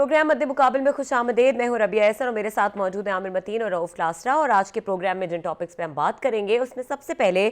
Programme मद्दे मुकाबिल में खुश आमदेद। मैं हूं रबिया एहसन और मेरे साथ मौजूद है आमिर मतीन और रऊफ क्लासरा। और आज के प्रोग्राम में जिन टॉपिक्स पे हम बात करेंगे उसमें सबसे पहले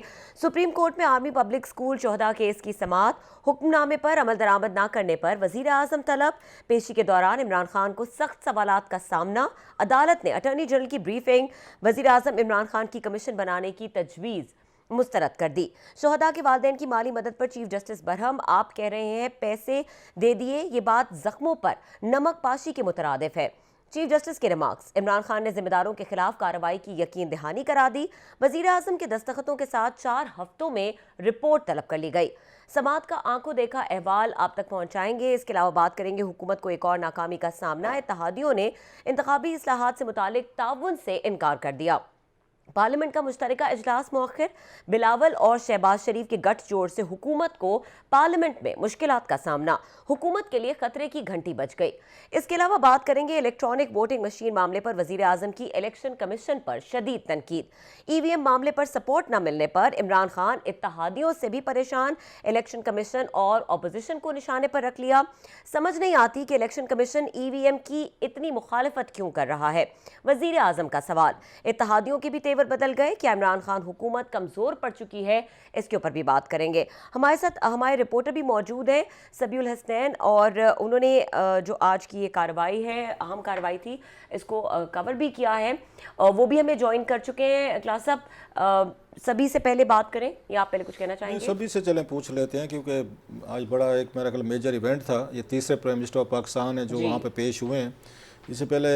सुप्रीम कोर्ट में आर्मी पब्लिक स्कूल चौहदा केस की समाअत, हुक्मनामे पर अमल दरामद न करने पर वजीर आजम तलब, पेशी के दौरान इमरान खान को सख्त सवालात का सामना, अदालत ने अटॉर्नी जनरल की ब्रीफिंग, वजीर आजम इमरान खान की कमीशन बनाने की तजवीज़ मुस्तरद कर दी। शोहदा के वालिदैन की माली मदद पर चीफ जस्टिस बरहम, आप कह रहे हैं पैसे दे दिए, ये बात जख्मों पर नमक पाशी के मुतरादिफ है। चीफ जस्टिस के रिमार्क्स, इमरान खान ने जिम्मेदारों के खिलाफ कार्रवाई की यकीन दहानी करा दी, वजीर आजम के दस्तखतों के साथ 4 हफ्तों में रिपोर्ट तलब कर ली गई। समाअत का आंखों देखा अहवाल आप तक पहुंचाएंगे। इसके अलावा बात करेंगे हुकूमत को एक और नाकामी का सामना, इत्तेहादियों ने इंतखाबी इस्लाहात से मुतालिक ताउन से इनकार कर दिया। पार्लियामेंट का मुश्तरका इजलास मौखिर, बिलावल और शहबाज शरीफ के गठजोड़ से हुकूमत को पार्लियामेंट में मुश्किलात का सामना, हुकूमत के लिए खतरे की घंटी बज गई। इसके अलावा बात करेंगे इलेक्ट्रॉनिक वोटिंग मशीन मामले पर वजीर आजम की इलेक्शन कमीशन पर शदीद तनकीद, ईवीएम मामले पर सपोर्ट न मिलने पर इमरान खान इत्तेहादियों से भी परेशान, इलेक्शन कमीशन और अपोजिशन को निशाने पर रख लिया। समझ नहीं आती कि इलेक्शन कमीशन ईवीएम की इतनी मुखालफत क्यों कर रहा है, वजीर आजम का सवाल। इत्तेहादियों के भी तेवर बदल गए, क्या इमरान खान हुकूमत कमजोर पड़ चुकी है, इसके ऊपर भी बात करेंगे। हमारे साथ हमारे रिपोर्टर भी मौजूद हैं सबीउल हसनैन, और उन्होंने जो आज की ये कार्रवाई है, अहम कार्रवाई थी, इसको कवर भी किया है, वो भी हमें ज्वाइन कर चुके हैं। क्लास साहब, सभी से पहले बात करें या आप पहले कुछ कहना चाहेंगे? सभी से चलें पूछ लेते हैं, क्योंकि आज बड़ा एक मेरा ख्याल मेजर इवेंट था। ये तीसरे प्राइम मिनिस्टर ऑफ पाकिस्तान है जो वहाँ पे पेश हुए हैं। इससे पहले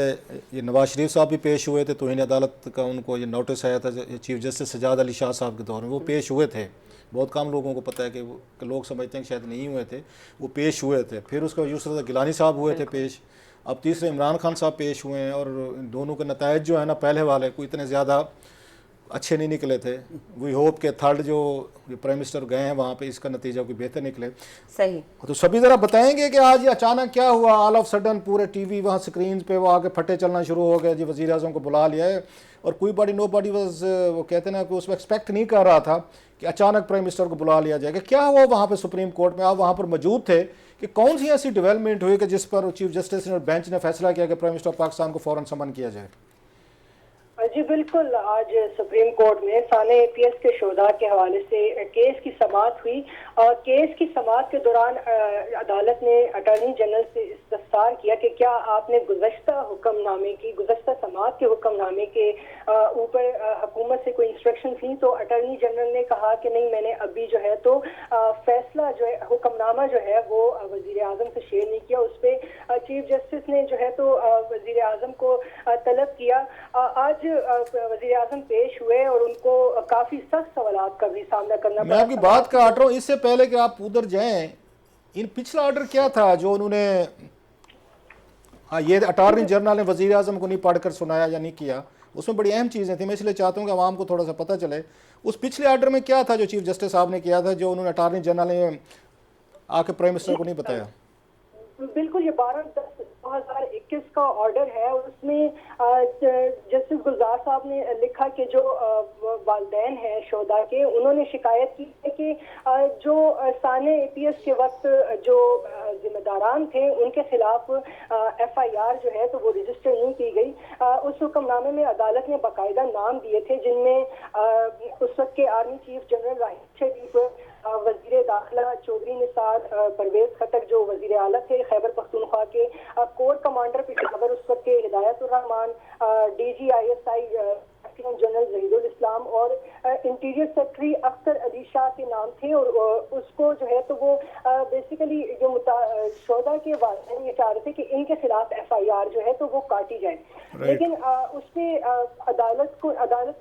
ये नवाज शरीफ साहब भी पेश हुए थे, तौहीन अदालत का उनको ये नोटिस आया था चीफ जस्टिस सजाद अली शाह साहब के दौर में, वो पेश हुए थे। बहुत कम लोगों को पता है कि लोग समझते हैं कि शायद नहीं हुए थे, वो पेश हुए थे। फिर उसका यूसुफ गिलानी साहब हुए थे पेश, अब तीसरे इमरान खान साहब पेश हुए हैं। और दोनों के नतायज जो है ना, पहले वाले कोई इतने ज़्यादा अच्छे नहीं निकले थे। वी होप के थर्ड जो प्राइम मिनिस्टर गए हैं वहाँ पे, इसका नतीजा कोई बेहतर निकले। सही। तो सभी ज़रा बताएंगे कि आज ये अचानक क्या हुआ, ऑल ऑफ सडन पूरे टीवी वहाँ स्क्रीन पे वो आके फटे चलना शुरू हो गए, जी वज़ीर आज़म को बुला लिया है। और कोई बड़ी नो बॉडी वाज, वो कहते हैं ना कि उसमें एक्सपेक्ट नहीं कर रहा था कि अचानक प्राइम मिनिस्टर को बुला लिया जाएगा। क्या हुआ वहाँ पर सुप्रीम कोर्ट में, आप वहाँ पर मौजूद थे, कि कौन सी ऐसी डेवलपमेंट हुई कि जिस पर चीफ जस्टिस ने और बेंच ने फैसला किया कि प्राइम मिनिस्टर ऑफ पाकिस्तान को फ़ौरन समन किया जाए? जी बिल्कुल, आज सुप्रीम कोर्ट में साने एपीएस के शोधा के हवाले से केस की समाअत हुई और केस की समाअत के दौरान अदालत ने अटॉर्नी जनरल से इस्तफसार किया कि क्या आपने गुज़श्ता हुक्मनामे की, गुज़श्ता समाअत के हुक्मनामे के ऊपर हुकूमत से कोई इंस्ट्रक्शन थी। तो अटॉर्नी जनरल ने कहा कि नहीं, मैंने अभी जो है तो फैसला जो है, हुक्मनामा जो है वो वजीर आजम से शेयर नहीं किया। उस पर चीफ जस्टिस ने जो है तो वजीर आजम को तलब किया। आज वज़ीर आज़म पेश हुए और उनको काफी सख्त सवालात का भी सामना करना पड़ा। मैं आपकी बात काट रहा हूँ, इससे पहले कि आप उधर जाएं, इन पिछला ऑर्डर क्या था जो उन्होंने, ये अटॉर्नी जनरल ने वज़ीर आज़म को नहीं पढ़कर सुनाया या नहीं किया, उसमें बड़ी अहम चीज़ें थी। मैं इसलिए चाहता हूँ कि आवाम को थोड़ा सा पता चले उस पिछले ऑर्डर में क्या था जो चीफ जस्टिस साहब ने किया था, जो उन्होंने अटॉर्नी जनरल ने आके प्राइम मिनिस्टर को नहीं बताया। बिल्कुल, ये 12/10/2021 का ऑर्डर है। उसमें जस्टिस गुलजार साहब ने लिखा कि जो वालिदैन हैं शोधा के, उन्होंने शिकायत की है कि जो साने एपीएस के वक्त जो जिम्मेदारान थे उनके खिलाफ एफआईआर जो है तो वो रजिस्टर नहीं की गई। उस हुक्मनामे में अदालत ने बाकायदा नाम दिए थे, जिनमें उस वक्त के आर्मी चीफ जनरल राहिल शरीफ, वजीर दाखिला चौधरी निसार परवेज खटक जो वजीर आला थे, खैबर पख्तूनख्वा के कोर कमांडर पेशावर उस वक्त के हिदायतुर रहमान, DGISI जनरल जहीदुल इस्लाम और इंटीरियर सेक्रेटरी अख्तर अली शाह के नाम थे। और उसको जो है तो वो बेसिकली जो शोधा के वालिदैन ये चाह रहे थे कि इनके खिलाफ एफआईआर जो है तो वो काटी जाए। लेकिन उस पर अदालत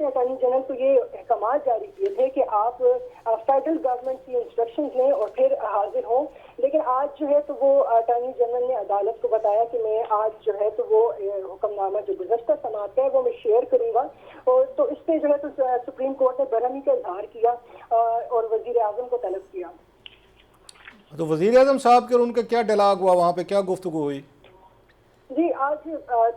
ने अटॉर्नी जनरल को ये अहकाम जारी किए थे कि आप फेडरल गवर्नमेंट की इंस्ट्रक्शंस लें और फिर हाजिर हों। लेकिन आज जो है तो वो अटॉर्नी जनरल ने अदालत को बताया कि मैं आज जो है तो वो हुक्मनामा जो गुज़श्ता समाअत है वो मैं शेयर करूँगा। और तो इस पे जो है तो सुप्रीम कोर्ट ने बरहमी का इजहार किया और वजीर आजम को तलब किया। तो वजीर आजम साहब के और उनका क्या डायलॉग हुआ, वहाँ पे क्या गुफ्तगू हुई? जी, आज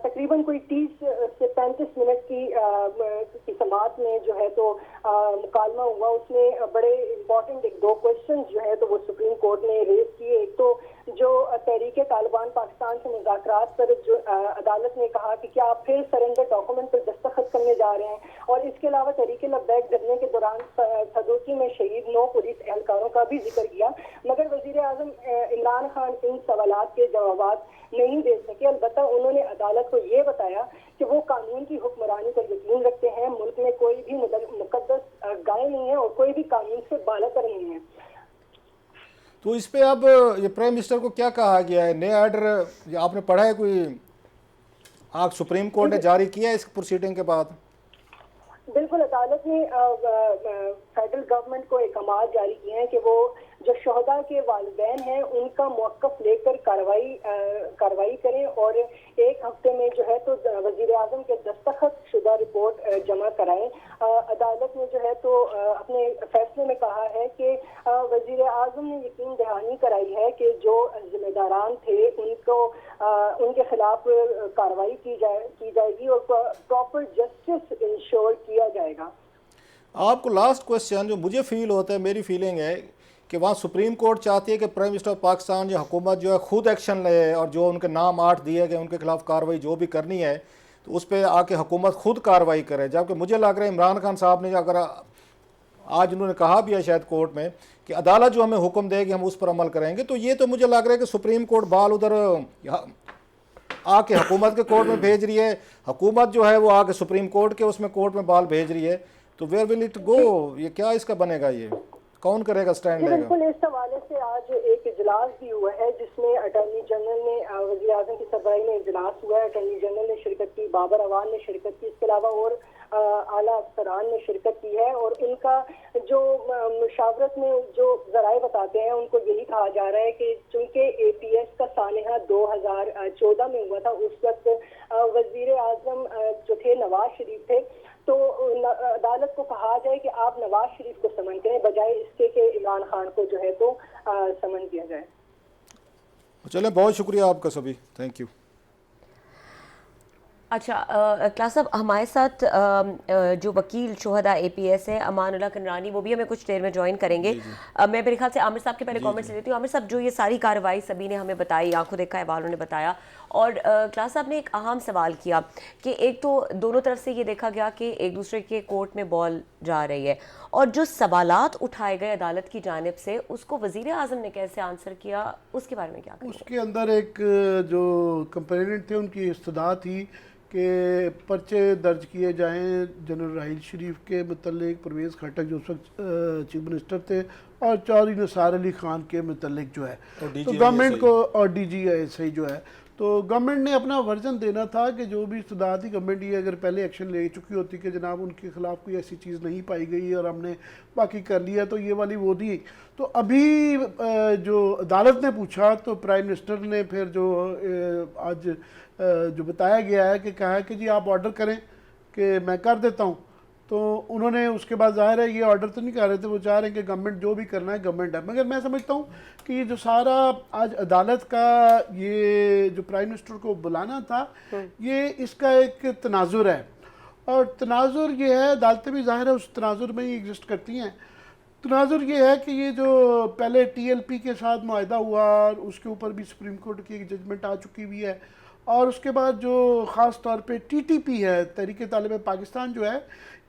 तकरीबन कोई 30 से 35 मिनट की समाअत में जो है तो मुकालमा हुआ। उसमें बड़े इम्पोर्टेंट एक दो क्वेश्चन जो है तो वो सुप्रीम कोर्ट ने रेज किए। एक तो जो तहरीक तालिबान पाकिस्तान से मुज़ाकरात पर जो अदालत ने कहा कि क्या आप फिर सरेंडर डॉक्यूमेंट पर दस्तखत करने जा रहे हैं, और इसके अलावा तहरीक लब्बैक धरने के दौरान सदोकी में शहीद 9 पुलिस एहलकारों का भी जिक्र किया। मगर वजीर आजम इमरान खान इन सवालात के जवाब नहीं दे सके। अलबत्ता उन्होंने अदालत को ये बताया कि वो कानून की हुक्मरानी पर यकीन रखते हैं, मुल्क में कोई भी मुकद्दस गाय नहीं है और कोई भी कानून से बालातर नहीं है। तो इस पे अब ये प्राइम मिनिस्टर को क्या कहा गया है? नया ऑर्डर आपने पढ़ा है कोई? आज सुप्रीम कोर्ट ने जारी किया है इस प्रोसीडिंग के बाद? बिल्कुल, अदालत ने फेडरल गवर्नमेंट को अहकाम जारी किए हैं कि वो जो शहदा के वालिदैन हैं उनका मौक़िफ़ लेकर कार्रवाई करें और एक हफ्ते में जो है तो वज़ीर आज़म के दस्तखत शुदा रिपोर्ट जमा कराएं। अदालत ने जो है तो अपने फैसले में कहा है कि वज़ीर आज़म ने यकीन दहानी कराई है कि जो जिम्मेदारान थे उनको उनके खिलाफ कार्रवाई की जाएगी और प्रॉपर जस्टिस इंश्योर किया जाएगा। आपको लास्ट क्वेश्चन जो मुझे फील होता है, मेरी फीलिंग है कि वहाँ सुप्रीम कोर्ट चाहती है कि प्राइम मिनिस्टर ऑफ पाकिस्तान या हुकूमत जो है खुद एक्शन ले और जो उनके नाम 8 दिए गए उनके खिलाफ कार्रवाई जो भी करनी है तो उस पर आके हुकूमत खुद कार्रवाई करे। जबकि मुझे लग रहा है इमरान खान साहब ने अगर आज उन्होंने कहा भी है शायद कोर्ट में कि अदालत जो हमें हुक्म देगी हम उस पर अमल करेंगे, तो ये तो मुझे लग रहा है कि सुप्रीम कोर्ट बाल उधर आके हुकूमत के कोर्ट में भेज रही है, हुकूमत जो है वो आके सुप्रीम कोर्ट के उसमें कोर्ट में बाल भेज रही है। तो वेयर विल इट गो? ये क्या इसका बनेगा? ये कौन करेगा, स्टैंड लेगा? बिल्कुल, इस हवाले से आज एक इजलास भी हुआ है जिसमें अटॉर्नी जनरल ने वज़ीर आज़म की सरबराही में इजलास हुआ है। अटॉर्नी जनरल ने शिरकत की, बाबर अवान ने शिरकत की, इसके अलावा और आला अफसरान ने शिरकत की है। और इनका जो मुशावरत में जो ज़राए बताते हैं उनको यही कहा जा रहा है कि चूँकि APS का सानहा 2014 में हुआ था, उस वक्त वज़ीर आज़म जो थे नवाज शरीफ थे, तो अदालत को कहा जाए कि आप नवाज शरीफ को समन करें बजाय इसके कि इमरान खान को जो है तो समन किया जाए। चलें, बहुत शुक्रिया आपका सभी, थैंक यू। अच्छा क्लास साहब, हमारे साथ जो वकील शोहदा APS है अमानुल्लाह कनरानी, वो भी हमें कुछ देर में ज्वाइन करेंगे। मैं मेरे ख्याल से आमिर साहब के पहले कमेंट्स ले लेती हूँ। आमिर साहब, जो ये सारी कार्रवाई सभी ने हमें बताई, आंखों देखा है वालों ने बताया, और क्लास साहब ने एक अहम सवाल किया कि एक तो दोनों तरफ से ये देखा गया कि एक दूसरे के कोर्ट में बॉल जा रही है, और जो सवालात उठाए गए अदालत की जानिब से उसको वज़ीर आज़म ने कैसे आंसर किया, उसके बारे में क्या कहेंगे? उसके अंदर एक जो कंप्लेनेंट थे उनकी इस्तदा थी कि पर्चे दर्ज किए जाएं जनरल राहील शरीफ के मतलब, परवेज़ खट्टक जो उस वक्त चीफ मिनिस्टर थे, और चौधरी निसार अली खान के मतलब जो है, तो गवर्नमेंट को, और DGI जो है, तो गवर्नमेंट ने अपना वर्जन देना था कि जो भी इस्तदा थी गवर्नमेंट ये अगर पहले एक्शन ले चुकी होती कि जनाब उनके खिलाफ कोई ऐसी चीज़ नहीं पाई गई और हमने बाकी कर लिया, तो ये वाली वो दी। तो अभी जो अदालत ने पूछा तो प्राइम मिनिस्टर ने फिर जो आज जो बताया गया है कि कहा है कि जी आप ऑर्डर करें कि मैं कर देता हूँ। तो उन्होंने उसके बाद ज़ाहिर है ये ऑर्डर तो नहीं कर रहे थे, वो चाह रहे हैं कि गवर्नमेंट जो भी करना है गवर्नमेंट है। मगर मैं समझता हूँ कि ये जो सारा आज अदालत का ये जो प्राइम मिनिस्टर को बुलाना था, ये इसका एक तनाजुर है, और तनाजुर ये है, अदालतें भी ज़ाहिर है उस तनाजुर में ही एग्जिस्ट करती हैं। तनाजुर ये है कि ये जो पहले TLP के साथ मुआहदा हुआ और उसके ऊपर भी सुप्रीम कोर्ट की एक जजमेंट आ चुकी हुई है, और उसके बाद जो ख़ास तौर पे TTP है, तहरीक तालिबान पाकिस्तान जो है,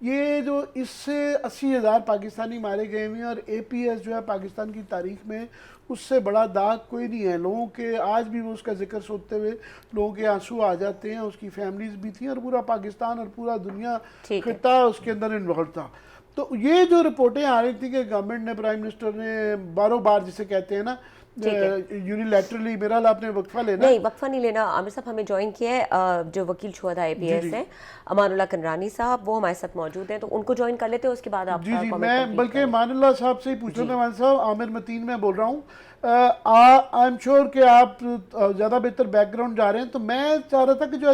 ये जो इससे 80,000 पाकिस्तानी मारे गए हुए हैं, और APS जो है पाकिस्तान की तारीख में उससे बड़ा दाग कोई नहीं है। लोगों के आज भी वो उसका जिक्र सुनते हुए लोगों के आंसू आ जाते हैं। उसकी फैमिलीज भी थी और पूरा पाकिस्तान और पूरा दुनिया खिता उसके अंदर इन्वॉल्व था। तो ये जो रिपोर्टें आ रही थी कि गवर्नमेंट ने, प्राइम मिनिस्टर ने बारों बार जिसे कहते हैं ना यूनिलैटरली, मेरा आपने वक्फा लेना, नहीं वक्फा नहीं लेना। आमिर साहब हमें ज्वाइन किया है जो वकील शोहदा APS हैं अमानुल्लाह कनरानी साहब, वो हमारे साथ मौजूद हैं, तो उनको ज्वाइन कर लेते हैं, उसके बाद आप जी मैं बल्कि अमानुल्लाह साहब से ही पूछ रहा था। साहब, आमिर मतीन में बोल रहा हूँ। आई एम श्योर कि आप ज़्यादा बेहतर बैकग्राउंड जा रहे हैं, तो मैं चाह रहा था कि जो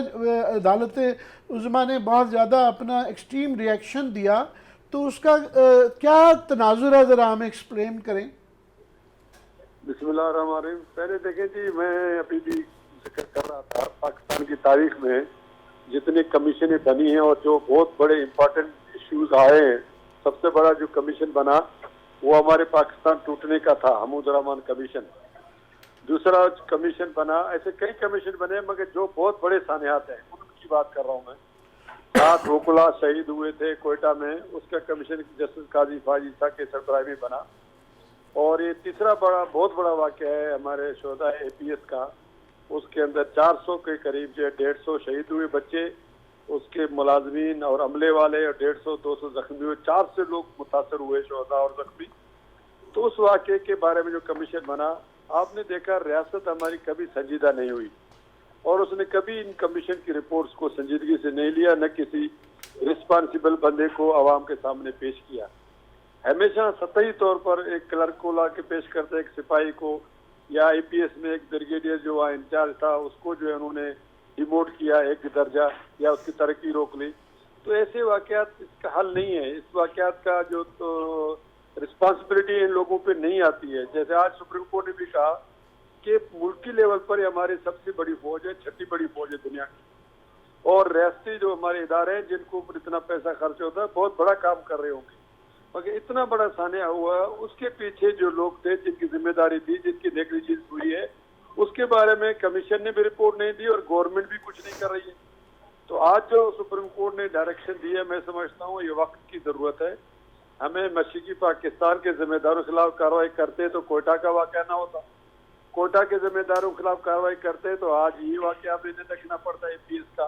अदालत उज़्मा ने बहुत ज़्यादा अपना एक्सट्रीम रिएक्शन दिया, तो उसका क्या तनाजुर है, ज़रा हमें एक्सप्लेन करें। बिस्मिल्लाहिर्रहमानिर्रहीम। पहले देखें जी, मैं अभी भी जिक्र कर रहा था, पाकिस्तान की तारीख में जितनी कमीशनें बनी हैं और जो बहुत बड़े इम्पोर्टेंट इश्यूज आए हैं, सबसे बड़ा जो कमीशन बना वो हमारे पाकिस्तान टूटने का था, हमूद रहमान कमीशन। दूसरा कमीशन बना, ऐसे कई कमीशन बने, मगर जो बहुत बड़े सानियात हैं उनकी बात कर रहा हूँ मैं। 7 वकुला शहीद हुए थे कोयटा में, उसका कमीशन जस्टिस काजी फाजी था के सरबराही में बना। और ये तीसरा बहुत बड़ा वाक़या है हमारे शोधा APS का, उसके अंदर 400 के करीब जो 150 शहीद हुए बच्चे, उसके मुलाजमीन और अमले वाले, और 150-200 जख्मी हुए, 400 लोग मुतासर हुए शोधा और जख्मी। तो उस वाक़े के बारे में जो कमीशन बना, आपने देखा रियासत हमारी कभी संजीदा नहीं हुई और उसने कभी इन कमीशन की रिपोर्ट्स को संजीदगी से नहीं लिया, न किसी रिस्पॉन्सिबल बंदे को आवाम के सामने पेश किया। हमेशा सतही तौर पर एक क्लर्क को ला के पेश करते, एक सिपाही को, या APS में एक ब्रिगेडियर जो वहाँ इंचार्ज था उसको जो है उन्होंने डिमोट किया एक दर्जा, या उसकी तरक्की रोक ली। तो ऐसे वाक़यात इसका हल नहीं है। इस वाक़यात का जो तो रिस्पॉन्सिबिलिटी इन लोगों पे नहीं आती है। जैसे आज सुप्रीम कोर्ट ने भी कहा कि मुल्की लेवल पर ये हमारी सबसे बड़ी फौज है, 6ठी बड़ी फौज है दुनिया की, और रियासती जो हमारे इदारे हैं जिनको ऊपर इतना पैसा खर्च होता है बहुत बड़ा काम कर रहे होंगे, मगर इतना बड़ा सानिया हुआ, उसके पीछे जो लोग थे जिनकी जिम्मेदारी थी, जिनकी नेग्लिजेंस हुई है, उसके बारे में कमीशन ने भी रिपोर्ट नहीं दी और गवर्नमेंट भी कुछ नहीं कर रही है। तो आज जो सुप्रीम कोर्ट ने डायरेक्शन दी है, मैं समझता हूँ ये वक्त की जरूरत है। हमें मशरकी पाकिस्तान के जिम्मेदारों के खिलाफ कार्रवाई करते तो कोयटा का वाक़या ना होता, कोयटा के जिम्मेदारों के खिलाफ कार्रवाई करते तो आज ये वाक़या देने देखना पड़ता है APS का।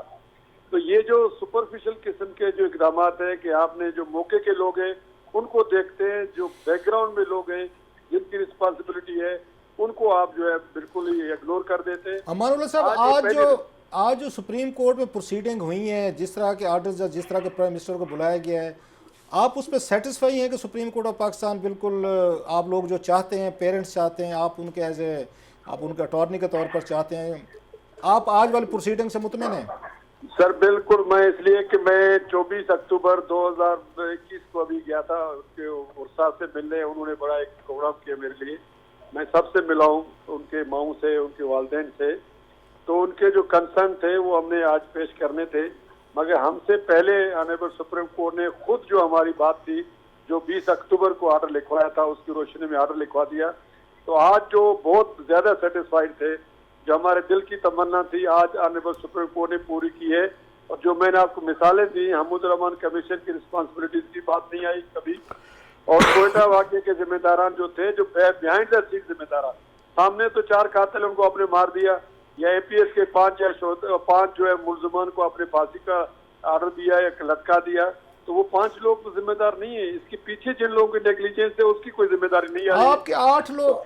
तो ये जो सुपरफिशियल किस्म के जो इकदाम है कि आपने जो मौके के लोग हैं उनको देखते हैं, जो बैकग्राउंड में लोग हैं जिनकी रिस्पॉन्सिबिलिटी है उनको आप जो है बिल्कुल ही इग्नोर कर देते हैं। अमानुल्लाह साहब, आज जो सुप्रीम कोर्ट में प्रोसीडिंग हुई है, जिस तरह के आर्डर्स, जिस तरह के प्राइम मिनिस्टर को बुलाया गया है, आप उस पर सेटिस्फाई हैं कि सुप्रीम कोर्ट ऑफ पाकिस्तान बिल्कुल आप लोग जो चाहते हैं, पेरेंट्स चाहते हैं, आप उनके आप उनके अटॉर्नी के तौर पर चाहते हैं, आप आज वाली प्रोसीडिंग से मुतमिन हैं? सर बिल्कुल, मैं इसलिए कि मैं 24 अक्टूबर 2021 को अभी गया था उसके उर्सा से मिलने, उन्होंने बड़ा एक प्रोग्राम किया मेरे लिए, मैं सबसे मिला हूँ, उनके माऊ से, उनके वालिदैन से। तो उनके जो कंसर्न थे वो हमने आज पेश करने थे, मगर हमसे पहले ऑनरेबल सुप्रीम कोर्ट ने खुद जो हमारी बात थी, जो 20 अक्टूबर को आर्डर लिखवाया था, उसकी रोशनी में आर्डर लिखवा दिया। तो आज जो बहुत ज्यादा सेटिस्फाइड थे, जो हमारे दिल की तमन्ना थी, आज ऑनरेबल सुप्रीम कोर्ट ने पूरी की है। और जो मैंने आपको मिसालें दी, हमूद रहमान कमीशन की रिस्पॉन्सिबिलिटीज की बात नहीं आई कभी, और कोयटा वाक़े के जिम्मेदारान जो थे, जो बिहाइंड द सीन जिम्मेदारान, सामने तो 4 कातिल उनको आपने मार दिया, या APS के 5 जो है मुलजमान को अपने फांसी का आर्डर दिया या लटका दिया, तो वो 5 लोग तो जिम्मेदार नहीं है। इसके पीछे जिन लोगों की नेग्लिजेंस है उसकी कोई जिम्मेदारी नहीं है। आपके 8 लोग,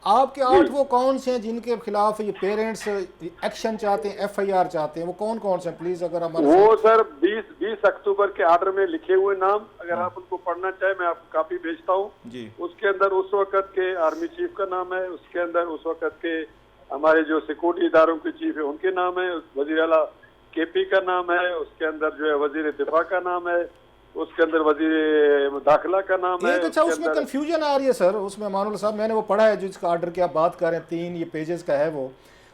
आपके 8 वो कौन से हैं जिनके खिलाफ ये पेरेंट्स एक्शन चाहते हैं, FIR चाहते हैं, वो कौन कौन से हैं? प्लीज अगर हमारे वो सर 20 अक्टूबर के आर्डर में लिखे हुए नाम, अगर आप उनको पढ़ना चाहे मैं आपको कापी भेजता हूँ जी। उसके अंदर उस वक्त के आर्मी चीफ का नाम है, उसके अंदर उस वक्त के हमारे जो सिक्योरिटी इदारों के चीफ है उनके नाम है, वजीर आला KP का नाम है, उसके अंदर जो है वजीर दिफा का नाम है, उसके अंदर वजीर दाखिला का नाम है। अच्छा, उसमें कंफ्यूजन आ रही है सर, उसमें अमानुल्लाह साहब, मैंने वो पढ़ा है जिसका आर्डर की आप बात कर रहे हैं, 3 ये पेजेस का है, वो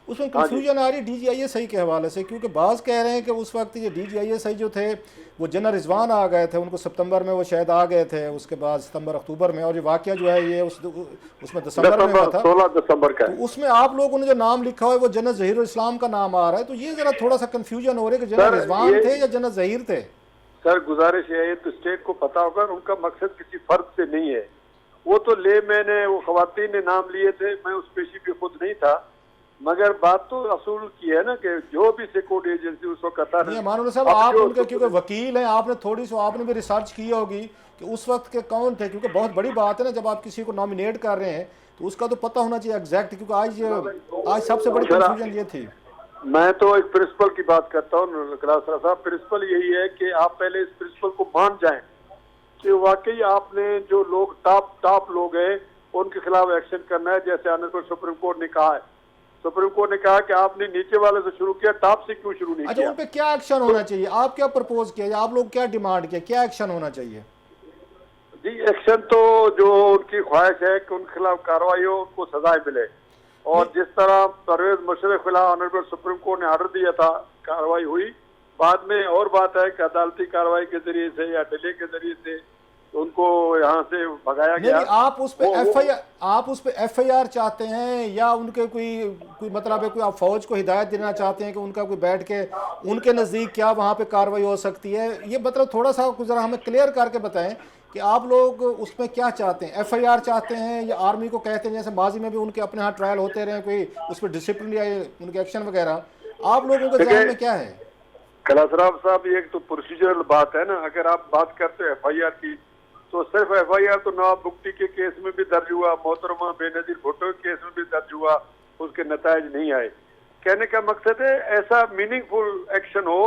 उसमें कंफ्यूजन आ रही है DGISI के हवाले से, क्योंकि बाज़ कह रहे हैं कि उस वक्त ये DGISI जो थे वो जनरल रिजवान आ गए थे, उनको सितंबर में वो शायद आ गए थे, उसके बाद सितंबर अक्टूबर में, और ये वाक़या जो है ये उसमें दिसंबर में हुआ था, 16 दिसंबर का। तो उसमें आप लोगों ने जो नाम लिखा हुआ है वो जनरल ज़हीरुल इस्लाम का नाम आ रहा है, तो ये जरा थोड़ा सा कंफ्यूजन हो रहा है कि जनरल रिजवान थे या जनरल ज़हीर थे? सर गुजारिश है, तो स्टेट को पता होगा, उनका मकसद किसी फर्द से नहीं है। वो तो मैंने वो खवातीन ने नाम लिए थे, मैं उस पेशी पे खुद नहीं था, मगर बात तो असूल की है ना कि जो भी सिक्योरिटी एजेंसी उस वक्त करता है। मानूर साहब, आप उनके क्योंकि वकील हैं, आपने थोड़ी सी आपने भी रिसर्च की होगी कि उस वक्त के कौन थे, क्योंकि बहुत बड़ी बात है ना जब आप किसी को नॉमिनेट कर रहे हैं तो उसका तो पता होना चाहिए एग्जैक्ट, क्योंकि आज सबसे बड़ी कंफ्यूजन ये थी। मैं तो एक प्रिंसिपल की बात करता हूँ क्लासरा साहब, प्रिंसिपल यही है कि आप पहले इस प्रिंसिपल को मान जाएं कि वाकई आपने जो लोग टॉप लोग हैं उनके खिलाफ एक्शन करना है, जैसे ऑनरेबल सुप्रीम कोर्ट ने कहा है। सुप्रीम कोर्ट ने कहा कि आपने नीचे वाले से शुरू किया, टॉप से क्यों शुरू नहीं किया? अच्छा, उन पे क्या एक्शन होना चाहिए? आप क्या प्रपोज किया, आप लोग क्या डिमांड किया, क्या एक्शन होना चाहिए? जी एक्शन तो जो उनकी ख्वाहिश है कि उनके खिलाफ कार्रवाई हो, उनको सजाएं मिले। और जिस तरह परवेज मुशर्रफ के खिलाफ ऑनरेबल सुप्रीम कोर्ट ने ऑर्डर दिया था, कार्रवाई हुई। बाद में और बात है कि अदालती कार्रवाई के जरिए से या डिले के जरिए से उनको यहाँ से भगाया गया। नहीं, आप उस पे एफआईआर चाहते हैं या उनके कोई मतलब है, कोई आप फौज को हिदायत देना चाहते हैं कि उनका कोई बैठ के उनके नज़दीक क्या वहाँ पे कार्रवाई हो सकती है? ये मतलब थोड़ा सा कुछ जरा हमें क्लियर करके बताएं कि आप लोग उसमें क्या चाहते हैं? एफआईआर चाहते हैं या आर्मी को कहते हैं जैसे माजी में भी उनके अपने यहाँ ट्रायल होते रहे, कोई उस पर डिसिप्लिन या उनके एक्शन वगैरह, आप लोगों के ध्यान में क्या है? कलासराव साहब, ये एक तो प्रोसीजरल बात है ना। अगर आप बात करते हो एफआईआर की, तो सिर्फ एफआईआर तो नवाब बुगटी के केस में भी दर्ज हुआ, मोहतरमा बेनजीर भुट्टो के केस में भी दर्ज हुआ, उसके नतायज नहीं आए। कहने का मकसद है ऐसा मीनिंगफुल एक्शन हो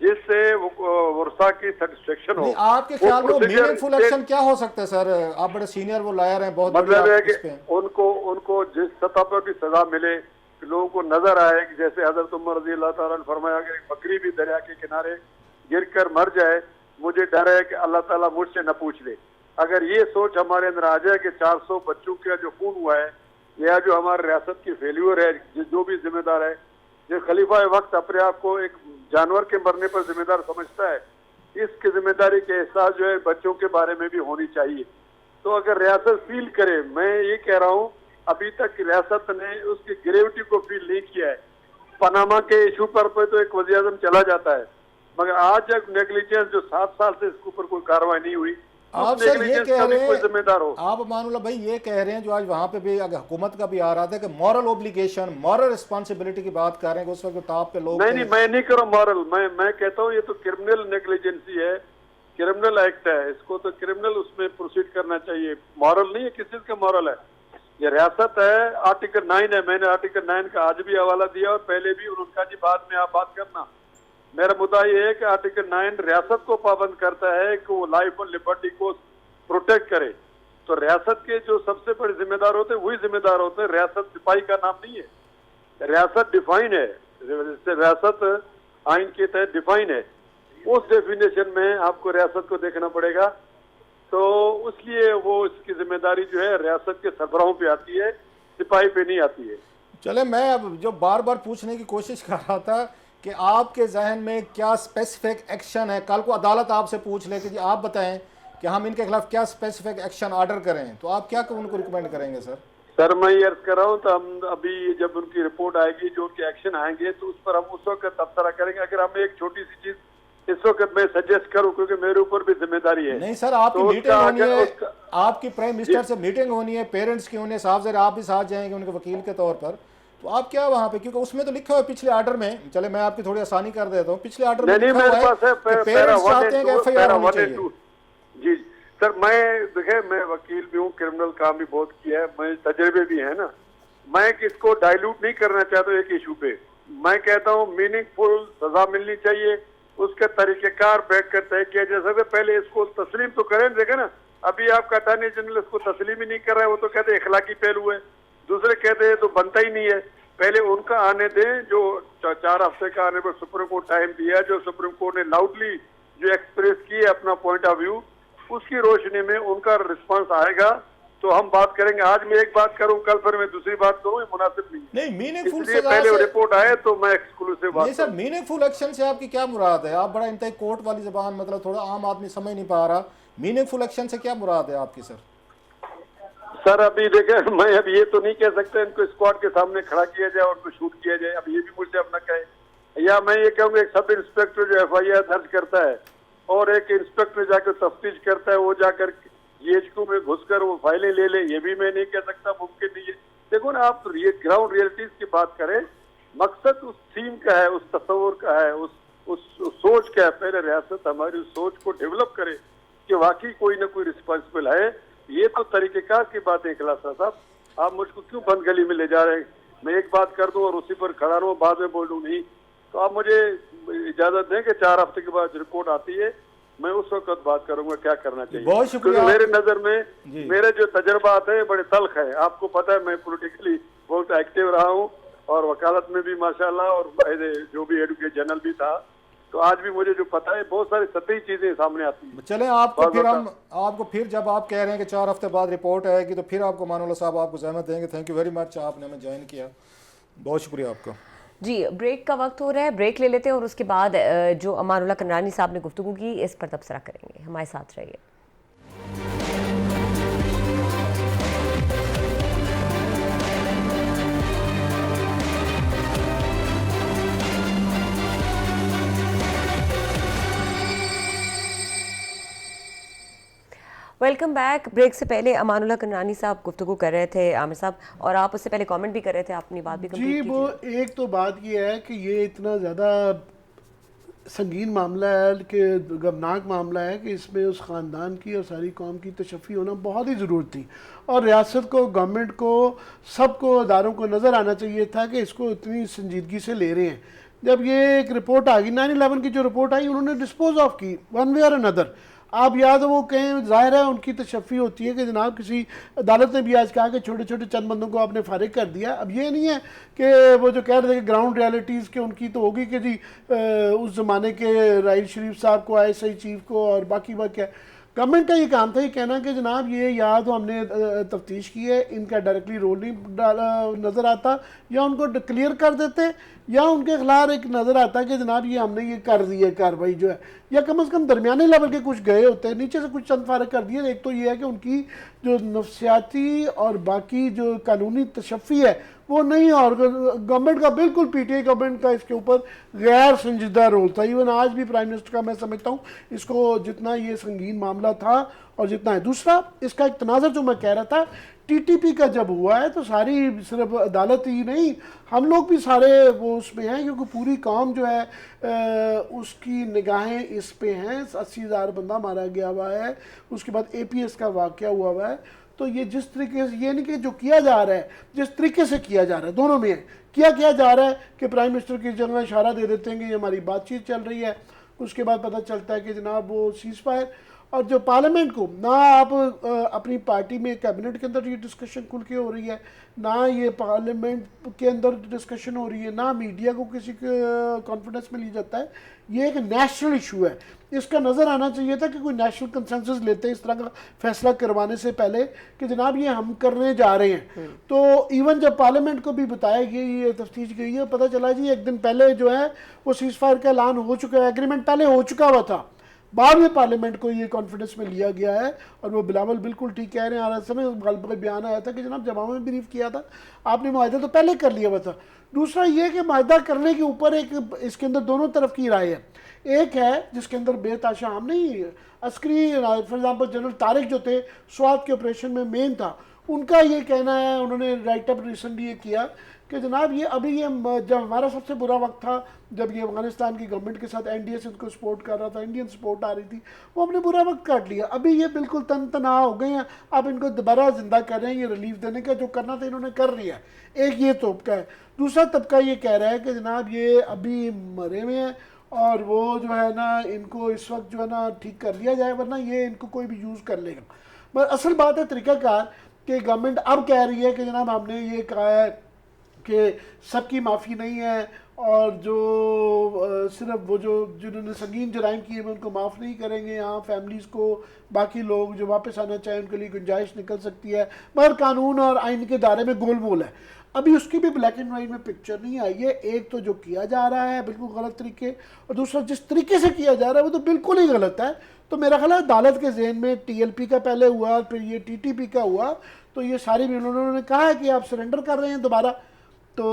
जिससे वर्षा की सेटिस्फेक्शन हो। आपके ख्याल में मीनिंगफुल एक्शन क्या हो सकता है सर? आप बड़े सीनियर वो लायर हैं, बहुत मतलब है कि उनको जिस सतह पर भी सजा मिले, लोगों को नजर आए कि जैसे हजरत उमर रज़ी अल्लाह ताला ने फरमाया कि बकरी भी दरिया के किनारे गिरकर मर जाए, मुझे डर है कि अल्लाह ताला मुझसे न पूछ ले। अगर ये सोच हमारे अंदर आ जाए कि 400 बच्चों का जो खून हुआ है या जो हमारे रियासत की फेल्यूर है, जो भी जिम्मेदार है, जो खलीफा वक्त अपने आप को एक जानवर के मरने पर जिम्मेदार समझता है, इसकी जिम्मेदारी के एहसास जो है बच्चों के बारे में भी होनी चाहिए। तो अगर रियासत फील करे, मैं ये कह रहा हूँ अभी तक रियासत ने उसकी ग्रेविटी को फील नहीं किया है। पनामा के इशू पर तो एक वज़ीर आज़म चला जाता है, मगर आज जब नेग्लिजेंस जो 7 साल से इसके ऊपर कोई कार्रवाई नहीं हुई, आप सर ये कह रहे हैं, जिम्मेदार हो आप मानुल्लाह भाई ये कह रहे हैं जो आज वहाँ पे भी हुकूमत का भी आ रहा था कि मॉरल ओब्लिगेशन, मॉरल रिस्पॉन्सिबिलिटी की बात कर रहे हैं, उस वक्त टॉप पे लोग नहीं, मैं नहीं करूँ मॉरल, मैं कहता हूँ ये तो क्रिमिनल नेग्लिजेंसी है, क्रिमिनल एक्ट है, इसको तो क्रिमिनल उसमें प्रोसीड करना चाहिए। मॉरल नहीं है, किस चीज का मॉरल है? ये रियासत है, आर्टिकल 9 है, मैंने आर्टिकल 9 का आज भी हवाला दिया और पहले भी, उनका जी बाद में आप बात करना। मेरा मुद्दा ये है कि आर्टिकल 9 रियासत को पाबंद करता है कि वो लाइफ और लिबर्टी को प्रोटेक्ट करे। तो रियासत के जो सबसे बड़े जिम्मेदार होते हैं वही जिम्मेदार होते हैं, रियासत सिपाही का नाम नहीं है। रियासत डिफाइन है, रियासत आइन के तहत डिफाइन है, उस डेफिनेशन में आपको रियासत को देखना पड़ेगा। तो इसलिए वो इसकी जिम्मेदारी जो है रियासत के सरबराहों पे आती है, सिपाही पे नहीं आती है। चले, मैं अब जो बार बार पूछने की कोशिश कर रहा था कि आपके जहन में क्या स्पेसिफिक एक्शन है, कल को अदालत आपसे पूछ ले कि जी आप बताएं कि हम इनके खिलाफ क्या स्पेसिफिक एक्शन ऑर्डर करें, तो आप क्या उनको रिकमेंड करेंगे? सर मैं ये अर्ज कर रहा हूँ, तो हम अभी जब उनकी रिपोर्ट आएगी, जो उनके एक्शन आएंगे, तो उस पर हम उस वक्त तबसरा करेंगे। अगर हमें एक छोटी सी चीज इस वक्त मैं सजेस्ट करूं, क्योंकि मेरे ऊपर भी जिम्मेदारी है। नहीं सर, आपकी मीटिंग होनी है, आपकी प्राइम मिनिस्टर से मीटिंग होनी है, पेरेंट्स की होनी है, साहब जरा आप भी साथ जाएंगे उनके वकील के तौर पर, तो आप क्या वहाँ पे, क्योंकि उसमें तो लिखा हुआ है पिछले ऑर्डर में, चले मैं आपकी थोड़ी आसानी कर देता हूँ, पिछले ऑर्डर में लिखा हुआ है कि पेरेंट्स चाहते हैं कि एफआईआर होनी चाहिए। जी सर, मैं देखे, मैं वकील भी हूँ, क्रिमिनल काम भी बहुत किया है, मैं तजर्बे भी है ना। मैं किसको डाइल्यूट नहीं करना चाहता एक इशू पे। मैं कहता हूँ मीनिंगफुल सजा मिलनी चाहिए, उसके तरीकेकार बैठकर तय किया जा सकता है। पहले इसको तस्लीम तो करें, देखे ना, अभी आपका अटॉर्नी जनरल इसको तस्लीम ही नहीं कर रहा है, वो तो कहते हैं इखलाकी पहलू है, दूसरे कहते हैं तो बनता ही नहीं है। पहले उनका आने दें, जो 4 हफ्ते का आने पर सुप्रीम कोर्ट टाइम दिया, जो सुप्रीम कोर्ट ने लाउडली जो एक्सप्रेस किए अपना पॉइंट ऑफ व्यू, उसकी रोशनी में उनका रिस्पांस आएगा तो हम बात करेंगे। आज मैं एक बात करूं, कल फिर मैं दूसरी बात करूं, ये मुनासिब नहीं। मीनिंगफुल इसलिए पहले रिपोर्ट आए तो मैं एक्सक्लूसिव बात। नहीं सर, मीनिंगफुल एक्शन से आपकी क्या मुराद है? आप बड़ा इंतहा कोर्ट वाली जबान, मतलब थोड़ा आम आदमी समझ नहीं पा रहा, मीनिंगफुल एक्शन से क्या मुराद है आपकी? सर अभी देखे, मैं अब ये तो नहीं कह सकता इनको स्क्वाड के सामने खड़ा किया जाए और उनको शूट किया जाए, अब ये भी मुझसे अपना कहे, या मैं ये कहूँगा एक सब इंस्पेक्टर जो एफआईआर दर्ज करता है और एक इंस्पेक्टर जाकर तफ्तीश करता है, वो जाकर जीएचक्यू में घुसकर वो फाइलें ले ले, ये भी मैं नहीं कह सकता, मुमकिन नहीं है। देखो ना, आप ग्राउंड रियलिटीज की बात करें, मकसद उस थीम का है, उस तस्वुर का है, उस सोच का है। पहले रियासत हमारी उस सोच को डेवलप करे कि वाकई कोई ना कोई रिस्पॉन्सिबल है। ये तो तरीकेकार की बात है। खिलासा साहब, आप मुझको क्यों बंद गली में ले जा रहे हैं? मैं एक बात कर दूं और उसी पर खड़ा रहूं, बाद में बोल दूं नहीं, तो आप मुझे इजाजत दें कि 4 हफ्ते के बाद रिपोर्ट आती है, मैं उस वक्त बात करूंगा क्या करना चाहिए। बहुत शुक्रिया। मेरे नजर में मेरे जो तजर्बात है बड़े तल्ख है। आपको पता है मैं पॉलिटिकली बहुत एक्टिव रहा हूँ और वकालत में भी माशाल्लाह, और जो भी एडवोकेट जनरल भी था, तो आज भी मुझे जो पता है बहुत सारी सतही चीजें सामने आती हैं। चले आपको फिर जब आप कह रहे हैं कि 4 हफ्ते बाद रिपोर्ट आएगी तो फिर आपको मानुल्लाह साहब आपको ज़हमत देंगे। थैंक यू वेरी मच, आपने हमें ज्वाइन किया, बहुत शुक्रिया आपका। जी, ब्रेक का वक्त हो रहा है, ब्रेक ले लेते हैं और उसके बाद जो अमानुल्लाह कनानी साहब ने गुफ्तगू की इस पर तबसरा करेंगे। हमारे साथ रहिए। Welcome back. ब्रेक से पहले अमानुल्लाह कनानी साहब गुफ्तगू कर रहे थे आमिर साहब, और आप उससे पहले कमेंट भी कर रहे थे, अपनी बात भी जी। कंप्लीट वो एक तो बात ये है कि ये इतना ज़्यादा संगीन मामला है कि गमनाक मामला है कि इसमें उस ख़ानदान की और सारी कौम की तशफ़ी होना बहुत ही ज़रूरत थी, और रियासत को, गवर्नमेंट को, सबको, अदारों को नज़र आना चाहिए था कि इसको इतनी संजीदगी से ले रहे हैं। जब ये एक रिपोर्ट आ गई 9/11 की जो रिपोर्ट आई, उन्होंने डिस्पोज ऑफ की वन वे और अनदर। आप या तो वो कहें, जाहिर है उनकी तशफ़ी होती है कि जनाब किसी अदालत ने भी आज कहा कि छोटे छोटे चंद बंदों को आपने फारिग कर दिया। अब ये नहीं है कि वो जो कह रहे थे कि ग्राउंड रियलिटीज़ के उनकी तो होगी कि जी उस ज़माने के राहिल शरीफ साहब को, ISI चीफ को और बाकी क्या गवर्नमेंट का ये काम था ये कहना कि जनाब ये या तो हमने तफ्तीश की है, इनका डायरेक्टली रोल नहीं नज़र आता, या उनको क्लियर कर देते, या उनके खिलाफ एक नज़र आता कि जनाब ये हमने ये कर दी है कार्रवाई जो है, या कम से कम दरमियाने लेवल के कुछ गए होते हैं, नीचे से कुछ चंद फारग कर दिए। एक तो ये है कि उनकी जो नफ्सियाती और बाकी जो कानूनी तशफ़ी है वो नहीं, और गवर्नमेंट का बिल्कुल PTI गवर्नमेंट का इसके ऊपर गैर संजीदा रोल था। इवन आज भी प्राइम मिनिस्टर का मैं समझता हूँ इसको जितना ये संगीन मामला था और जितना है। दूसरा इसका एक तनाज़र जो मैं कह रहा था, TTP का जब हुआ है तो सारी सिर्फ अदालत ही नहीं, हम लोग भी सारे वो उसमें हैं, क्योंकि पूरी कौम जो है उसकी निगाहें इस पे हैं। 80,000 बंदा मारा गया हुआ है, उसके बाद APS का वाक़या हुआ है। तो ये जिस तरीके से, ये नहीं कि जो किया जा रहा है, जिस तरीके से किया जा रहा है, दोनों में है। किया जा रहा है कि प्राइम मिनिस्टर की जगह इशारा दे देते हैं कि ये हमारी बातचीत चल रही है, उसके बाद पता चलता है कि जनाब वो सीज़ फायर। और जो पार्लियामेंट को ना आप अपनी पार्टी में कैबिनेट के अंदर ये डिस्कशन खुल के हो रही है, ना ये पार्लियामेंट के अंदर डिस्कशन हो रही है, ना मीडिया को किसी कॉन्फिडेंस में लिया जाता है। ये एक नेशनल इशू है, इसका नज़र आना चाहिए था कि कोई नेशनल कंसेंसस लेते हैं इस तरह का फैसला करवाने से पहले कि जनाब ये हम करने जा रहे हैं। तो इवन जब पार्लियामेंट को भी बताया गया, ये तफ्तीश गई है, पता चला जी एक दिन पहले जो है वो सीज़ फायर का ऐलान हो चुका है, एग्रीमेंट पहले हो चुका हुआ था। बाद में पार्लियामेंट को ये कॉन्फिडेंस में लिया गया है। और वो बिलावल बिल्कुल ठीक कह रहे हैं, RSM में गलत बयान आया था कि जनाब जब हमें ब्रीफ किया था आपने मुआहदा तो पहले कर लिया हुआ था। दूसरा ये कि मुआहदा करने के ऊपर एक इसके अंदर दोनों तरफ की राय है। एक है जिसके अंदर बेताशा हम नहीं, Askari for example general Tariq जो थे स्वात के ऑपरेशन में मेन था, उनका ये कहना है, उन्होंने राइट अप रिसेंटली ये किया कि जनाब ये अभी ये जब हमारा सबसे बुरा वक्त था, जब ये अफगानिस्तान की गवर्नमेंट के साथ NDA से उनको सपोर्ट कर रहा था, इंडियन सपोर्ट आ रही थी, वो हमने बुरा वक्त काट लिया। अभी ये बिल्कुल तन तना हो गए हैं, अब इनको दोबारा जिंदा कर रहे हैं, ये रिलीफ देने का जो करना था इन्होंने कर लिया। एक ये तबका है। दूसरा तबका ये कह रहा है कि जनाब ये अभी मरे हुए हैं और वो जो है ना इनको इस वक्त जो है ना ठीक कर लिया जाए, वरना ये इनको कोई भी यूज़ कर लेगा। मगर असल बात है तरीक़ाकार कि गवर्नमेंट अब कह रही है कि जनाब हमने ये कहा है कि सबकी माफ़ी नहीं है, और जो सिर्फ वो जो जिन्होंने संगीन जराइम किए हैं उनको माफ़ नहीं करेंगे। यहाँ फैमिलीज़ को, बाकी लोग जो वापस आना चाहें उनके लिए गुंजाइश निकल सकती है, मगर कानून और आइन के दायरे में गोल मोल है। अभी उसकी भी ब्लैक एंड वाइट में पिक्चर नहीं आई है। एक तो जो किया जा रहा है बिल्कुल गलत तरीके, और दूसरा जिस तरीके से किया जा रहा है वो तो बिल्कुल ही गलत है। तो मेरा ख्याल है अदालत के जहन में TLP का पहले हुआ, फिर ये TTP का हुआ, तो ये सारी भी उन्होंने कहा है कि आप सरेंडर कर रहे हैं दोबारा, तो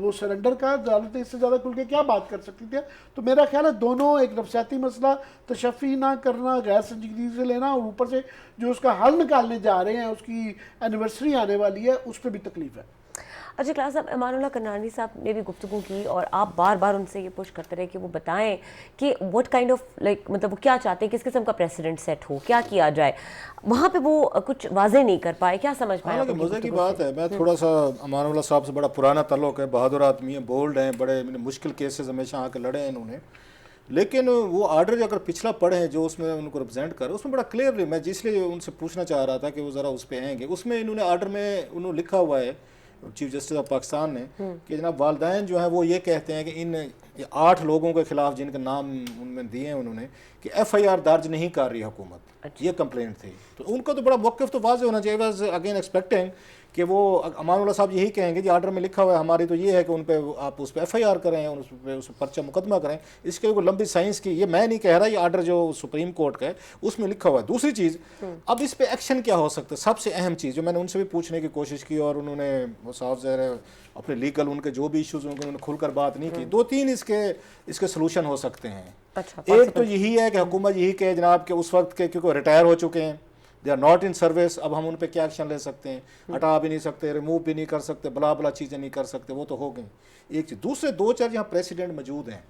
वो सरेंडर का अदालत इससे ज़्यादा खुल के क्या बात कर सकती थी। तो मेरा ख्याल है दोनों, एक नफसियाती मसला तशफ़ी ना करना, गैर संजीदगी से लेना, और ऊपर से जो उसका हल निकालने जा रहे हैं, उसकी एनिवर्सरी आने वाली है, उस पर भी तकलीफ है। अच्छा क्लास साहब, अमानुल्लाह कनानी साहब ने भी गुफ्तगू की और आप बार बार उनसे ये पुश करते रहे कि वो बताएं कि व्हाट काइंड ऑफ लाइक, मतलब वो क्या चाहते हैं, किस किस्म का प्रेसिडेंट सेट हो, क्या किया जाए। वहाँ पे वो कुछ वाजे नहीं कर पाए, क्या समझ पाए? मज़े की बात है, मैं थोड़ा सा अमानुल्लाह साहब से बड़ा पुराना तल्लुक़ है, बहादुर आदमी है, बोल्ड हैं, बड़े मुश्किल केसेस हमेशा आके लड़े हैं इन्होंने। लेकिन वो आर्डर जो अगर पिछला पढ़े हैं जो उसमें उनको रिप्रेजेंट कर, उसमें बड़ा क्लियरली, मैं जिसलिए उनसे पूछना चाह रहा था कि वो ज़रा उस पर आएंगे, उसमें इन्होंने आर्डर में उन्होंने लिखा हुआ है चीफ जस्टिस ऑफ पाकिस्तान ने कि जनाब वालदैन जो है वो ये कहते हैं कि इन ये 8 लोगों के खिलाफ जिनके नाम उनमें दिए हैं उन्होंने कि FIR दर्ज नहीं कर रही हुकूमत, ये कंप्लेंट थी। तो उनका तो बड़ा मौक़िफ़ तो वाज़ेह होना चाहिए। वाज अगेन एक्सपेक्टिंग कि वो अमानुल्लाह साहब यही कहेंगे जी आर्डर में लिखा हुआ है हमारी तो ये है कि उन पे आप उस पर FIR करें, उस पर पर्चा मुकदमा करें। इसके कोई लंबी साइंस की, ये मैं नहीं कह रहा, ये आर्डर जो सुप्रीम कोर्ट का है उसमें लिखा हुआ है। दूसरी चीज़, अब इस पर एक्शन क्या हो सकता है, सबसे अहम चीज़ जो मैंने उनसे भी पूछने की कोशिश की और उन्होंने वो साफ ज़ाहिर है अपने लीगल उनके जो भी इश्यूज़ होंगे उन्होंने खुलकर बात नहीं की। 2-3 इसके सलूशन हो सकते हैं। अच्छा, एक तो यही है कि हुकूमत यही कहे जनाब कि उस वक्त के क्योंकि रिटायर हो चुके हैं, they are not in service, अब हम उन पे क्या एक्शन ले सकते हैं, हटा भी नहीं सकते, रिमूव भी नहीं कर सकते, बला बला चीज़ें नहीं कर सकते, वो तो हो गई एक चीज़। दूसरे 2-4 यहाँ प्रेसिडेंट मौजूद हैं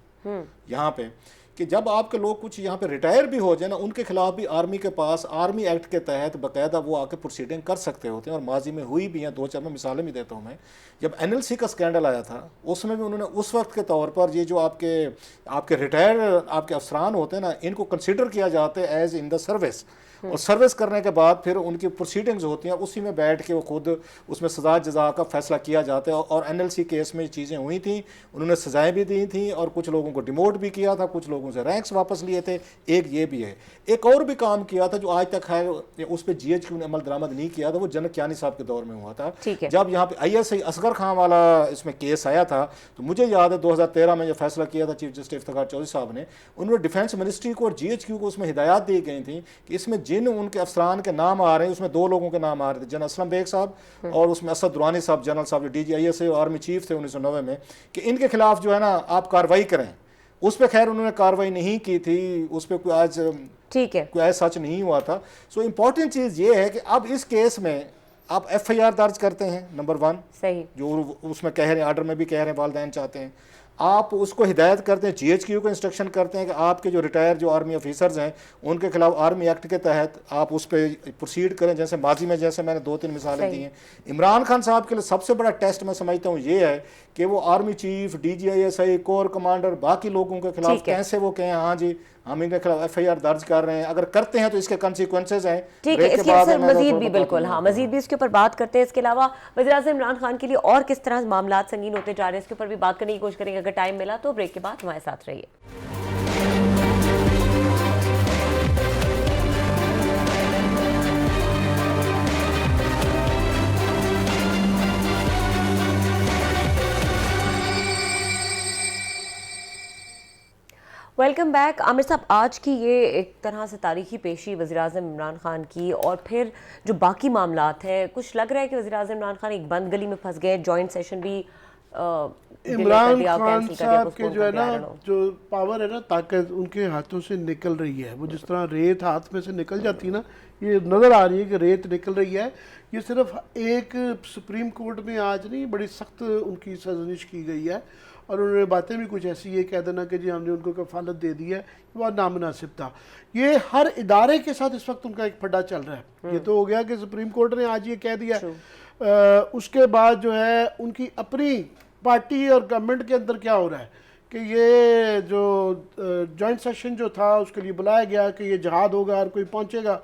यहाँ पे कि जब आपके लोग कुछ यहाँ पे रिटायर भी हो जाए ना, उनके खिलाफ भी आर्मी के पास आर्मी एक्ट के तहत बाकायदा वो आके प्रोसीडिंग कर सकते होते हैं और माजी में हुई भी हैं। 2-4 में मिसालें भी देता हूँ मैं। जब NLC का स्कैंडल आया था उसमें भी उन्होंने उस वक्त के तौर पर ये जो आपके रिटायर आपके अफसरान होते हैं ना, इनको कंसिडर किया जाता है एज इन द सर्विस, और सर्विस करने के बाद फिर उनकी प्रोसीडिंग्स होती हैं, उसी में बैठ के वो खुद उसमें सज़ा जज़ा का फैसला किया जाता है। और NLC केस में चीज़ें हुई थी, उन्होंने सज़ाएं भी दी थी और कुछ लोगों को डिमोट भी किया था, कुछ लोगों से रैंक्स वापस लिए थे। एक ये भी है, एक और भी काम किया था जो आज तक है उस पर GHQ ने अमल दरामद नहीं किया था, वो जनक कियानी साहब के दौर में हुआ था। जब यहाँ पे ISI असगर खान वाला इसमें केस आया था तो मुझे याद है 2013 में जो फैसला किया था चीफ जस्टिस इफ्तिखार चौधरी साहब ने, उन्होंने डिफेंस मिनिस्ट्री को और GHQ को उसमें हिदायत दी गई थी कि इसमें जिन उनके अफसरान के नाम आ रहे हैं, उसमें 2 लोगों के नाम आ रहे थे, जनरल असलम बेग साहब और उसमें असद दुरानी साहब, जनरल साहब जो DG ISI और आर्मी चीफ थे 1990 में, कि इनके खिलाफ जो है ना आप कार्रवाई करें। उस पर खैर उन्होंने कार्रवाई नहीं की थी, उस पर कोई आज ठीक है कोई ऐसा सच नहीं हुआ था। सो इम्पॉर्टेंट चीज़ ये है कि अब इस केस में आप FIR दर्ज करते हैं, नंबर 1 सही, जो उसमें कह रहे हैं, आर्डर में भी कह रहे हैं वालिदैन चाहते हैं, आप उसको हिदायत करते हैं, GHQ को इंस्ट्रक्शन करते हैं कि आपके जो रिटायर जो आर्मी ऑफिसर्स हैं उनके खिलाफ आर्मी एक्ट के तहत आप उस पर प्रोसीड करें, जैसे माजी में जैसे मैंने 2-3 मिसालें दी हैं। इमरान खान साहब के लिए सबसे बड़ा टेस्ट मैं समझता हूँ ये है कि वो army chief, DG ISI, core commander, बाकी लोगों के खिलाफ कैसे वो कहें हाँ जी हम इनके खिलाफ FIR दर्ज कर रहे हैं। अगर करते हैं तो इसके कंसिक्वेंसेज हैं। ठीक है, इसके सर मजीद भी बिल्कुल, हाँ मजीद भी इसके ऊपर बात करते हैं। इसके अलावा वज़ीर-ए-आज़म इमरान खान के लिए और किस तरह मामला संगीन होते जा रहे हैं, इसके ऊपर भी बात करने की कोशिश करेंगे अगर टाइम मिला तो। ब्रेक के बाद हमारे साथ रहिए। Welcome back. आमिर साहब, आज की ये एक तरह से तारीखी पेशी वज़ीर-ए-आज़म इमरान खान की और फिर जो बाकी मामलात हैं, कुछ लग रहा है कि वज़ीर-ए-आज़म इमरान खान एक बंद गली में फंस गए, जॉइंट सेशन भी इमरान खान साहब के जो है ना जो पावर है ना, ताकत उनके हाथों से निकल रही है। वो जिस तरह रेत हाथ में से निकल जाती है ना, ये नज़र आ रही है कि रेत निकल रही है। ये सिर्फ एक सुप्रीम कोर्ट में आज नहीं, बड़ी सख्त उनकी सरजनिश की गई है और उन्होंने बातें भी कुछ ऐसी ये कह देना कि जी हमने उनको कफालत दे दी है, बहुत नामुनासिब था। ये हर इदारे के साथ इस वक्त उनका एक फड्डा चल रहा है। ये तो हो गया कि सुप्रीम कोर्ट ने आज ये कह दिया, उसके बाद जो है उनकी अपनी पार्टी और गवर्नमेंट के अंदर क्या हो रहा है कि ये जो जॉइंट सेशन जो था उसके लिए बुलाया गया कि ये जहाद होगा और कोई पहुंचेगा,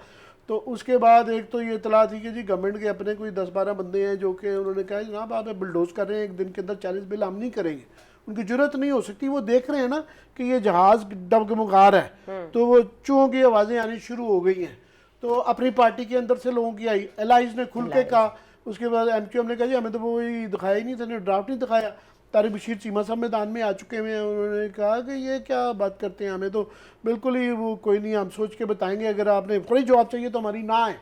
तो उसके बाद एक तो ये इतला थी कि जी गवर्नमेंट के अपने कोई 10-12 बंदे हैं जो कि उन्होंने कहा जनाब आप बुलडोज कर रहे हैं, एक दिन के अंदर 40 बिल हम नहीं करेंगे। उनकी जरूरत नहीं हो सकती, वो देख रहे हैं ना कि ये जहाज़ डगमगार है, तो वो चूहों की आवाज़ें आनी शुरू हो गई हैं। तो अपनी पार्टी के अंदर से लोगों की आई, एलाइज ने खुल के कहा, उसके बाद MQM ने कहा जी हमें तो वो दिखाया ही नहीं था, ड्राफ्ट नहीं दिखाया। तारिक बशीर चीमा साहब मैदान में आ चुके हुए हैं, उन्होंने कहा कि ये क्या बात करते हैं, हमें तो बिल्कुल ही वो कोई नहीं, हम सोच के बताएंगे, अगर आपने कोई जवाब चाहिए तो हमारी ना है।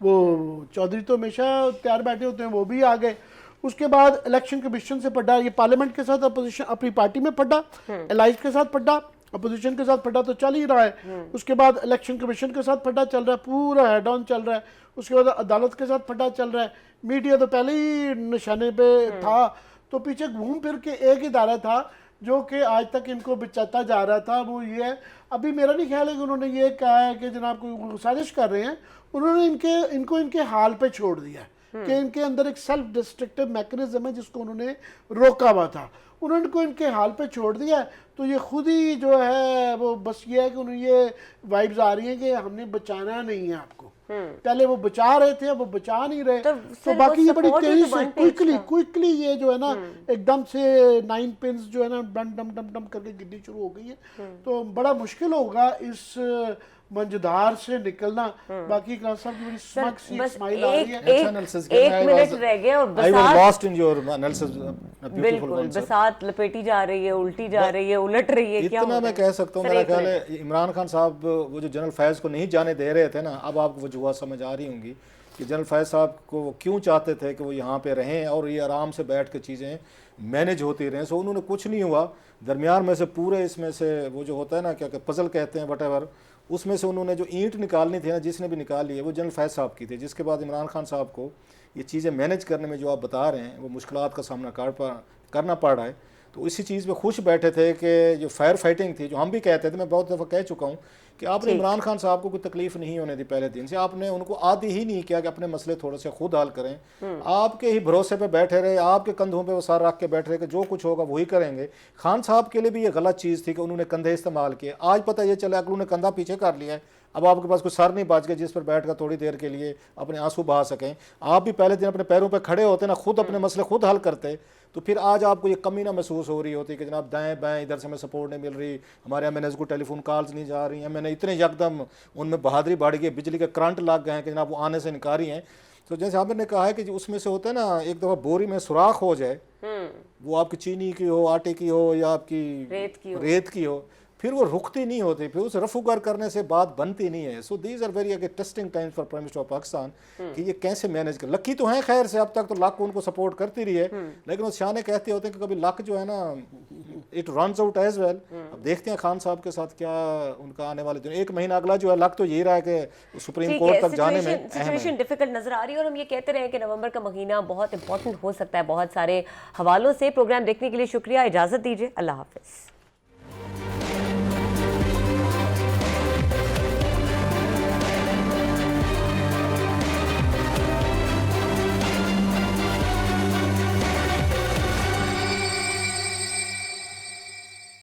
वो चौधरी तो हमेशा तैयार बैठे होते हैं, वो भी आ गए। उसके बाद इलेक्शन कमीशन से पढ़ा, ये पार्लियामेंट के साथ अपोजिशन अपनी पार्टी में पढ़ा, एलाइज के साथ पढ़ा, अपोजिशन के साथ पढ़ा तो चल ही रहा है। उसके बाद इलेक्शन कमीशन के साथ पढ़ा चल रहा है, पूरा हेड ऑन चल रहा है। उसके बाद अदालत के साथ पढ़ा चल रहा है। मीडिया तो पहले ही निशाने पे था, तो पीछे घूम फिर के एक इदारा था जो कि आज तक इनको बिचाता जा रहा था, वो ये है। अभी मेरा नहीं ख्याल है कि उन्होंने ये कहा है कि जनाब कोई साजिश कर रहे हैं, उन्होंने इनको इनके हाल पे छोड़ दिया कि इनके अंदर एक सेल्फ डिस्ट्रक्टिव मैकेनिज्म है जिसको उन्होंने रोका हुआ था, उन्होंने को इनके हाल पे छोड़ दिया है। तो ये खुद ही जो है वो बस ये है कि उन्हें ये वाइब्स आ रही हैं कि हमने बचाना नहीं है आपको, पहले वो बचा रहे थे, अब वो बचा नहीं रहे। तो तो फिर बाकी वो ये बड़ी support ही तेजी तो से one page था। क्विकली ये जो है ना एकदम से 9 पिन्स जो है ना डम डम डम डम करके गिरनी शुरू हो गई है। तो बड़ा मुश्किल होगा इस मंझधार से निकलना। बाकी खान साहब की बड़ी स्मग सी बस स्माइल आ रही है। अच्छा analysis किया। एक I मिनट was- रह गया और I was बरसात lost in your analysis, beautiful बिल्कुल one, sir. बरसात लपेटी जा रही है, उल्टी जा रही है, उलट रही है, क्या इतना हो मैं रहा कह सकता हूँ, सर, मेरा एक ख्याल मिनट। है इमरान खान साहब वो जो जनरल फैज़ को नहीं जाने दे रहे थे ना, अब आपको वजूहत समझ आ रही होंगी कि जनरल फैज़ साहब को वो क्यों चाहते थे कि वो यहाँ पे रहें और ये आराम से बैठ के चीज़ें मैनेज होती रहें। सो उन्होंने कुछ नहीं हुआ, दरमियान में से पूरे इसमें से वो जो होता है ना, क्या पजल कहते हैं वट उसमें से उन्होंने जो ईंट निकालनी थी ना, जिसने भी निकाली है वो जनरल फैज़ साहब की थी, जिसके बाद इमरान खान साहब को ये चीज़ें मैनेज करने में जो आप बता रहे हैं वो मुश्किलात का सामना करना पड़ रहा है। तो इसी चीज़ पे खुश बैठे थे कि जो फायर फाइटिंग थी, जो हम भी कहते थे, मैं बहुत दफ़ा कह चुका हूँ कि आपने इमरान खान साहब को कोई तकलीफ नहीं होने दी पहले दिन से, आपने उनको आदि ही नहीं किया कि अपने मसले थोड़े से खुद हल करें। आपके ही भरोसे पे बैठे रहे, आपके कंधों पे वो सार रख के बैठ रहे कि जो कुछ होगा वही करेंगे। खान साहब के लिए भी ये गलत चीज़ थी कि उन्होंने कंधे इस्तेमाल किए। आज पता ये चला कि उन्होंने कंधा पीछे कर लिया है, अब आपके पास कोई सर नहीं बच गया जिस पर बैठ कर थोड़ी देर के लिए अपने आंसू बहा सकें। आप भी पहले दिन अपने पैरों पर खड़े होते ना, खुद अपने मसले खुद हल करते, तो फिर आज आपको ये कमी ना महसूस हो रही होती कि जनाब दाएं बाएं इधर से हमें सपोर्ट नहीं मिल रही, हमारे MNS को टेलीफोन कॉल्स नहीं जा रही हैं, मैंने इतने यकदम उनमें बहादुरी बढ़ गई, बिजली के करंट लग गए हैं कि जनाब वो आने से इनकारी हैं। तो जैसे आपने कहा है कि उसमें से होता है ना, एक दफ़ा बोरी में सुराख हो जाए, वो आपकी चीनी की हो, आटे की हो या आपकी रेत की हो, फिर वो रुकती नहीं होती, फिर उसे रफूगर करने से बात बनती नहीं है। So these are very testing times for prime minister of Pakistan कि ये कैसे मैनेज कर। लकी तो हैं खैर से, अब तक तो लक उनको सपोर्ट करती रही है, लेकिन वो सियाने कहते होते हैं कि कभी लक जो है ना it runs out as well. अब देखते हैं खान साहब के साथ क्या उनका आने वाले दिन, 1 महीना अगला जो है, लक तो यही रहा है कि सुप्रीम कोर्ट तक जाने में सिचुएशन डिफिकल्ट नजर आ रही है और हम ये कहते रहे कि नवंबर का महीना बहुत इंपॉर्टेंट हो सकता है बहुत सारे हवालों से। प्रोग्राम देखने के लिए शुक्रिया, इजाजत दीजिए, अल्लाह हाफिज।